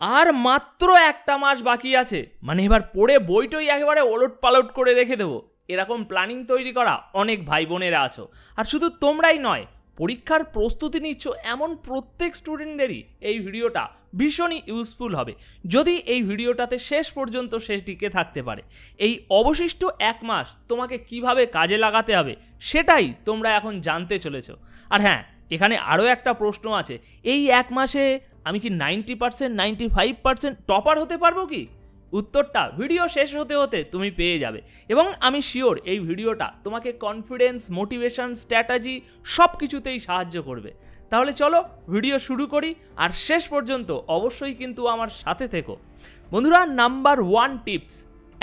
আর মাত্র একটা মাস বাকি আছে, মানে এবার পড়ে বইটই একেবারে ওলট পালট করে রেখে দেবো, এরকম প্ল্যানিং তৈরি করা অনেক ভাই বোনেরা আছো। আর শুধু তোমরাই নয়, পরীক্ষার প্রস্তুতি নিচ্ছ এমন প্রত্যেক স্টুডেন্টদেরই এই ভিডিওটা ভীষণই ইউজফুল হবে যদি এই ভিডিওটাতে শেষ পর্যন্ত সে টিকে থাকতে পারে। এই অবশিষ্ট এক মাস তোমাকে কিভাবে কাজে লাগাতে হবে সেটাই তোমরা এখন জানতে চলেছো। আর হ্যাঁ, এখানে আরও একটা প্রশ্ন আছে, এই এক মাসে আমি কি 90%, 95% টপার হতে পারবো কি? উত্তরটা ভিডিও শেষ হতে হতে তুমি পেয়ে যাবে, এবং আমি শিওর এই ভিডিওটা তোমাকে কনফিডেন্স, মোটিভেশন, স্ট্র্যাটেজি সব কিছুতেই সাহায্য করবে। তাহলে চলো ভিডিও শুরু করি, আর শেষ পর্যন্ত অবশ্যই কিন্তু আমার সাথে থেকো। বন্ধুরা, নাম্বার 1 টিপস,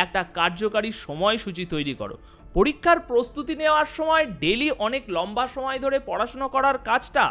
একটা কার্যকারী সময়সূচি তৈরি করো। পরীক্ষার প্রস্তুতি নেওয়ার সময় ডেলি অনেক লম্বা সময় ধরে পড়াশোনা করার কাজটা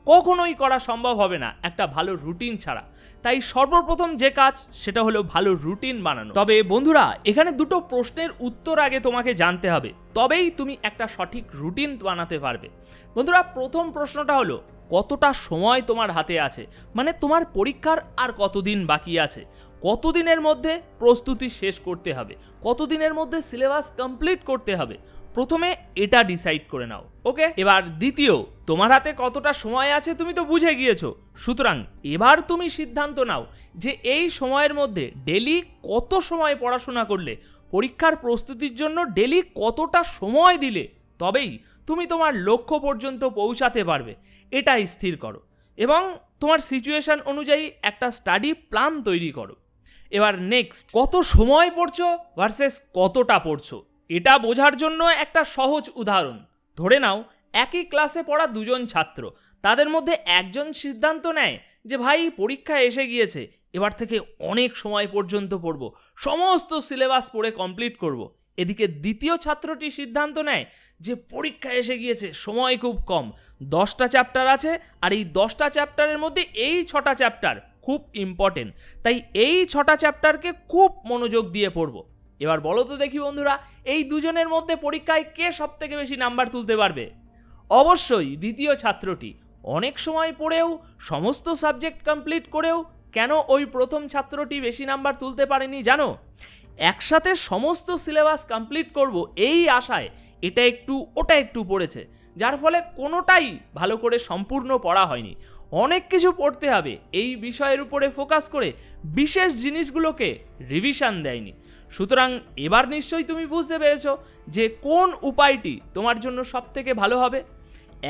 কখনোই করা সম্ভব হবে না একটা ভালো রুটিন ছাড়া। তাই সর্বপ্রথম যে কাজ সেটা হলো ভালো রুটিন বানানো। তবে বন্ধুরা, এখানে দুটো প্রশ্নের উত্তর আগে তোমাকে জানতে হবে, তবেই তুমি একটা সঠিক রুটিন বানাতে পারবে। বন্ধুরা, প্রথম প্রশ্নটা হলো কতটা সময় তোমার হাতে আছে, মানে তোমার পরীক্ষার আর কতদিন বাকি আছে, কতদিনের মধ্যে প্রস্তুতি শেষ করতে হবে, কতদিনের মধ্যে সিলেবাস কমপ্লিট করতে হবে। প্রথমে এটা ডিসাইড করে নাও, ওকে? এবার দ্বিতীয়, তোমার হাতে কতটা সময় আছে তুমি তো বুঝে গিয়েছো, সুতরাং এবার তুমি সিদ্ধান্ত নাও যে এই সময়ের মধ্যে ডেলি কত সময় পড়াশোনা করলে, পরীক্ষার প্রস্তুতির জন্য ডেলি কতটা সময় দিলে তবেই তুমি তোমার লক্ষ্য পর্যন্ত পৌঁছাতে পারবে, এটা স্থির করো এবং তোমার সিচুয়েশন অনুযায়ী একটা স্টাডি প্ল্যান তৈরি করো। এবার নেক্সট, কত সময় পড়ছো ভার্সেস কতটা পড়ছো, এটা বোঝার জন্য একটা সহজ উদাহরণ ধরে নাও। একই ক্লাসে পড়া দুজন ছাত্র, তাদের মধ্যে একজন সিদ্ধান্ত নেয় যে ভাই পরীক্ষা এসে গিয়েছে, এবার থেকে অনেক সময় পর্যন্ত পড়ব, সমস্ত সিলেবাস পড়ে কমপ্লিট করব। এদিকে দ্বিতীয় ছাত্রটি সিদ্ধান্ত নেয় যে পরীক্ষা এসে গিয়েছে, সময় খুব কম, 10টা চ্যাপ্টার আছে, আর এই 10টা চ্যাপ্টারের মধ্যে এই 6টা চ্যাপ্টার খুব ইম্পর্টেন্ট, তাই এই 6টা চ্যাপ্টারকে খুব মনোযোগ দিয়ে পড়ব। এবার বলো তো দেখি বন্ধুরা, এই দুজনের মধ্যে পরীক্ষায় কে সব থেকে বেশি নাম্বার তুলতে পারবে? অবশ্যই দ্বিতীয় ছাত্রটি। অনেক সময় পড়েও, সমস্ত সাবজেক্ট কমপ্লিট করেও কেন ওই প্রথম ছাত্রটি বেশি নাম্বার তুলতে পারেনি জানো? একসাথে সমস্ত সিলেবাস কমপ্লিট করব এই আশায় এটা একটু ওটা একটু পড়েছে, যার ফলে কোনোটাই ভালো করে সম্পূর্ণ পড়া হয়নি। অনেক কিছু পড়তে হবে এই বিষয়ের উপরে ফোকাস করে বিশেষ জিনিসগুলোকে রিভিশন দেয়নি। সুতরাং এবার নিশ্চয়ই তুমি বুঝতে পেরেছো যে কোন উপায়টি তোমার জন্য সব থেকে ভালো হবে।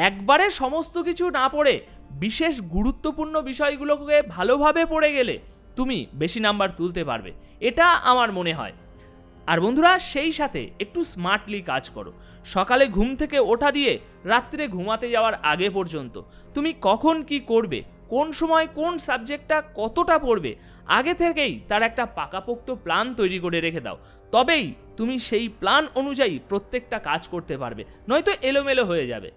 একবারে সমস্ত কিছু না পড়ে বিশেষ গুরুত্বপূর্ণ বিষয়গুলোকে ভালোভাবে পড়ে গেলে তুমি বেশি নাম্বার তুলতে পারবে, এটা আমার মনে হয়। আর বন্ধুরা, সেই সাথে একটু স্মার্টলি কাজ করো। সকালে ঘুম থেকে ওঠা দিয়ে রাত্রে ঘুমাতে যাওয়ার আগে পর্যন্ত তুমি কখন কি করবে, কোন সময় কোন সাবজেক্টটা কতটা পড়বে, আগে থেকেই তার একটা পাকাপোক্ত প্ল্যান তৈরি করে রেখে দাও, তবেই তুমি সেই প্ল্যান অনুযায়ী প্রত্যেকটা কাজ করতে পারবে, নয়তো এলোমেলো হয়ে যাবে।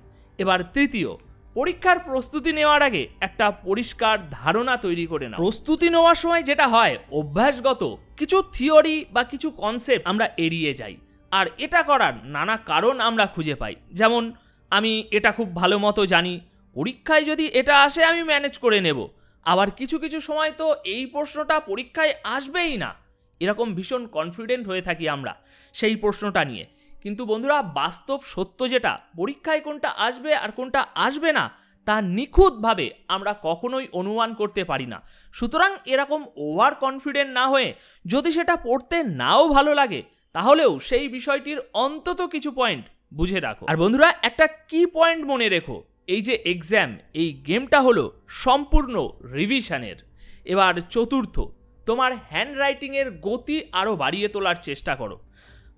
এবার তৃতীয়, পরীক্ষার প্রস্তুতি নেওয়ার আগে একটা পরিষ্কার ধারণা তৈরি করে নাও। প্রস্তুতি নেওয়ার সময় যেটা হয়, অভ্যাসগত কিছু থিওরি বা কিছু কনসেপ্ট আমরা এড়িয়ে যাই, আর এটা করার নানা কারণ আমরা খুঁজে পাই। যেমন, আমি এটা খুব ভালো মতো জানি, পরীক্ষায় যদি এটা আসে আমি ম্যানেজ করে নেব। আবার কিছু কিছু সময় তো এই প্রশ্নটা পরীক্ষায় আসবেই না, এরকম ভীষণ কনফিডেন্ট হয়ে থাকি আমরা সেই প্রশ্নটা নিয়ে। কিন্তু বন্ধুরা, বাস্তব সত্য যেটা, পরীক্ষায় কোনটা আসবে আর কোনটা আসবে না তা নিখুঁতভাবে আমরা কখনোই অনুমান করতে পারি না। সুতরাং এরকম ওভার কনফিডেন্ট না হয়ে, যদি সেটা পড়তে নাও ভালো লাগে তাহলেও সেই বিষয়টির অন্তত কিছু পয়েন্ট বুঝে রাখো। আর বন্ধুরা, একটা কি পয়েন্ট মনে রেখো, এই যে এক্সাম, এই গেমটা হলো সম্পূর্ণ রিভিশনের। এবার চতুর্থ, তোমার হ্যান্ডরাইটিংয়ের গতি আরও বাড়িয়ে তোলার চেষ্টা করো।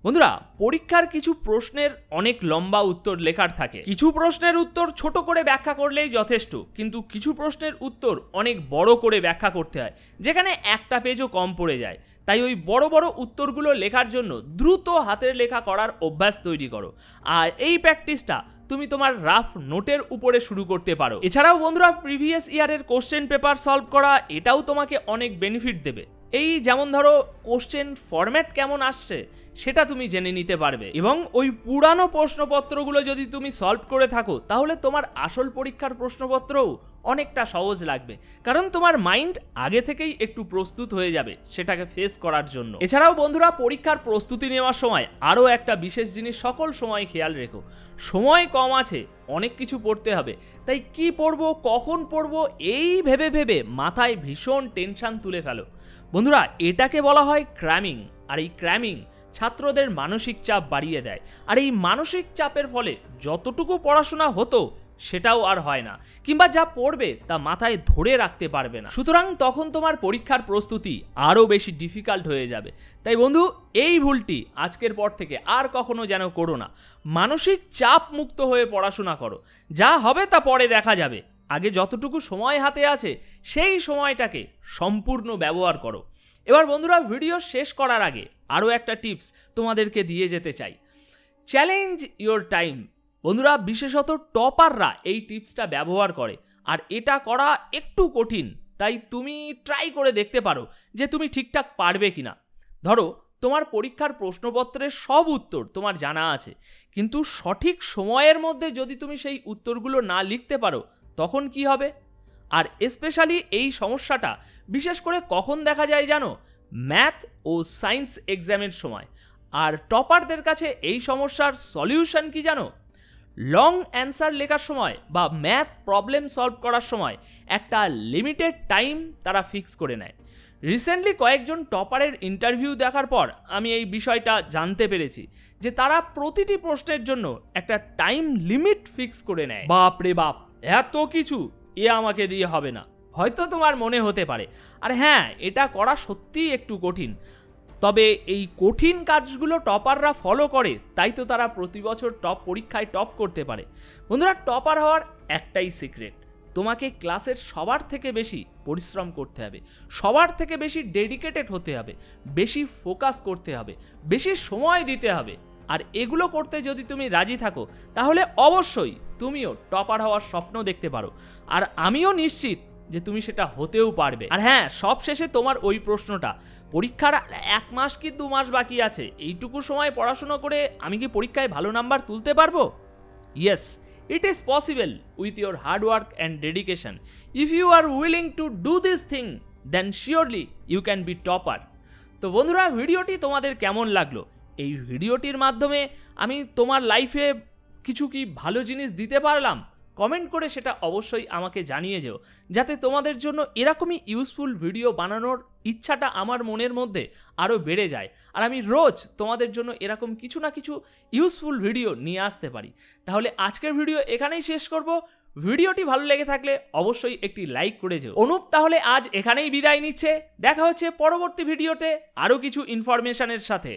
বন্ধুরা, পরীক্ষার কিছু প্রশ্নের অনেক লম্বা উত্তর লেখার থাকে, কিছু প্রশ্নের উত্তর ছোট করে ব্যাখ্যা করলেই যথেষ্ট, কিন্তু কিছু প্রশ্নের উত্তর অনেক বড় করে ব্যাখ্যা করতে হয়, যেখানে একটা পেজও কম পড়ে যায়। তাই ওই বড় বড় উত্তরগুলো লেখার জন্য দ্রুত হাতের লেখা করার অভ্যাস তৈরি করো, আর এই প্র্যাকটিসটা তুমি তোমার রাফ নোটের উপরে শুরু করতে পারো। এছাড়াও বন্ধুরা, প্রিভিয়াস ইয়ারের কোশ্চেন পেপার সলভ করা, এটাও তোমাকে অনেক বেনিফিট দেবে। এই যেমন ধরো কোশ্চেন ফরম্যাট কেমন আসছে সেটা তুমি জেনে নিতে পারবে, এবং ওই পুরানো প্রশ্নপত্রগুলো যদি তুমি সলভ করে থাকো তাহলে তোমার আসল পরীক্ষার প্রশ্নপত্রও অনেকটা সহজ লাগবে, কারণ তোমার মাইন্ড আগে থেকেই একটু প্রস্তুত হয়ে যাবে সেটাকে ফেস করার জন্য। এছাড়াও বন্ধুরা, পরীক্ষার প্রস্তুতি নেওয়ার সময় আরও একটা বিশেষ জিনিস সকল সময় খেয়াল রেখো, সময় কম আছে, অনেক কিছু পড়তে হবে, তাই কি পড়বো কখন পড়বো এই ভেবে ভেবে মাথায় ভীষণ টেনশন তুলে ফেলো। বন্ধুরা, এটাকে বলা হয় ক্র্যামিং, আর এই ক্র্যামিং ছাত্রদের মানসিক চাপ বাড়িয়ে দেয়, আর এই মানসিক চাপের ফলে যতটুকু পড়াশোনা হতো সেটাও আর হয় না, কিংবা যা পড়বে তা মাথায় ধরে রাখতে পারবে না। সুতরাং তখন তোমার পরীক্ষার প্রস্তুতি আরও বেশি ডিফিকাল্ট হয়ে যাবে। তাই বন্ধু, এই ভুলটি আজকের পর থেকে আর কখনো যেন করো না। মানসিক চাপ মুক্ত হয়ে পড়াশোনা করো, যা হবে তা পরে দেখা যাবে। আগে যতটুকু সময় হাতে আছে সেই সময়টাকে সম্পূর্ণ ব্যবহার করো। এবার বন্ধুরা, ভিডিও শেষ করার আগে আরও একটা টিপস তোমাদেরকে দিয়ে যেতে চাই, চ্যালেঞ্জ ইওর টাইম। বন্ধুরা, বিশেষত টপাররা এই টিপসটা ব্যবহার করে, আর এটা করা একটু কঠিন, তাই তুমি ট্রাই করে দেখতে পারো যে তুমি ঠিকঠাক পারবে কিনা। ধরো, তোমার পরীক্ষার প্রশ্নপত্রের সব উত্তর তোমার জানা আছে, কিন্তু সঠিক সময়ের মধ্যে যদি তুমি সেই উত্তরগুলো না লিখতে পারো তখন কি হবে? আর স্পেশালি এই সমস্যাটা বিশেষ করে কখন দেখা যায় জানো? ম্যাথ ও সায়েন্স এক্সামের সময়। আর টপারদের কাছে এই সমস্যার সলিউশন কি জানো? লং অ্যান্সার লেখার সময় বা ম্যাথ প্রবলেম সলভ করার সময় একটা লিমিটেড টাইম তারা ফিক্স করে নেয়। রিসেন্টলি কয়েকজন টপারের ইন্টারভিউ দেখার পর আমি এই বিষয়টা জানতে পেরেছি যে তারা প্রতিটি প্রশ্নের জন্য একটা টাইম লিমিট ফিক্স করে নেয়। বাপ রে বাপ, এত কিছু এ আমাকে দিয়ে হবে না, হয়তো তোমার মনে হতে পারে। আর হ্যাঁ, এটা করা সত্যিই একটু কঠিন, তবে এই কঠিন কাজগুলো টপাররা ফলো করে, তাই তো তারা প্রতি বছর পরীক্ষায় টপ করতে পারে। বন্ধুরা, টপার হওয়ার একটাই সিক্রেট, তোমাকে ক্লাসের সবার থেকে বেশি পরিশ্রম করতে হবে, সবার থেকে বেশি ডেডিকেটেড হতে হবে, বেশি ফোকাস করতে হবে, বেশি সময় দিতে হবে। আর এগুলো করতে যদি তুমি রাজি থাকো তাহলে অবশ্যই তুমিও টপার হওয়ার স্বপ্ন দেখতে পারো, আর আমিও নিশ্চিত যে তুমি সেটা হতেও পারবে। আর হ্যাঁ, সব শেষে তোমার ওই প্রশ্নটা, পরীক্ষার 1 মাস কি 2 মাস বাকি আছে, এইটুকু সময় পড়াশোনা করে আমি কি পরীক্ষায় ভালো নাম্বার তুলতে পারবো? Yes, it is possible with your hard work and dedication. If you are willing to do this thing, then surely you can be topper. তো বন্ধুরা, ভিডিওটি তোমাদের কেমন লাগলো? এই ভিডিওটির মাধ্যমে আমি তোমার লাইফে কিছু কি ভালো জিনিস দিতে পারলাম? কমেন্ট করে সেটা অবশ্যই আমাকে জানিয়ে যেও, যাতে তোমাদের জন্য এরকমই ইউজফুল ভিডিও বানানোর ইচ্ছাটা আমার মনের মধ্যে আরও বেড়ে যায়, আর আমি রোজ তোমাদের জন্য এরকম কিছু না কিছু ইউজফুল ভিডিও নিয়ে আসতে পারি। তাহলে আজকের ভিডিও এখানেই শেষ করব। ভিডিওটি ভালো লেগে থাকলে অবশ্যই একটি লাইক করে যেও। অনুপ তাহলে আজ এখানেই বিদায় নিচ্ছে, দেখা হচ্ছে পরবর্তী ভিডিওতে আরও কিছু ইনফরমেশনের সাথে।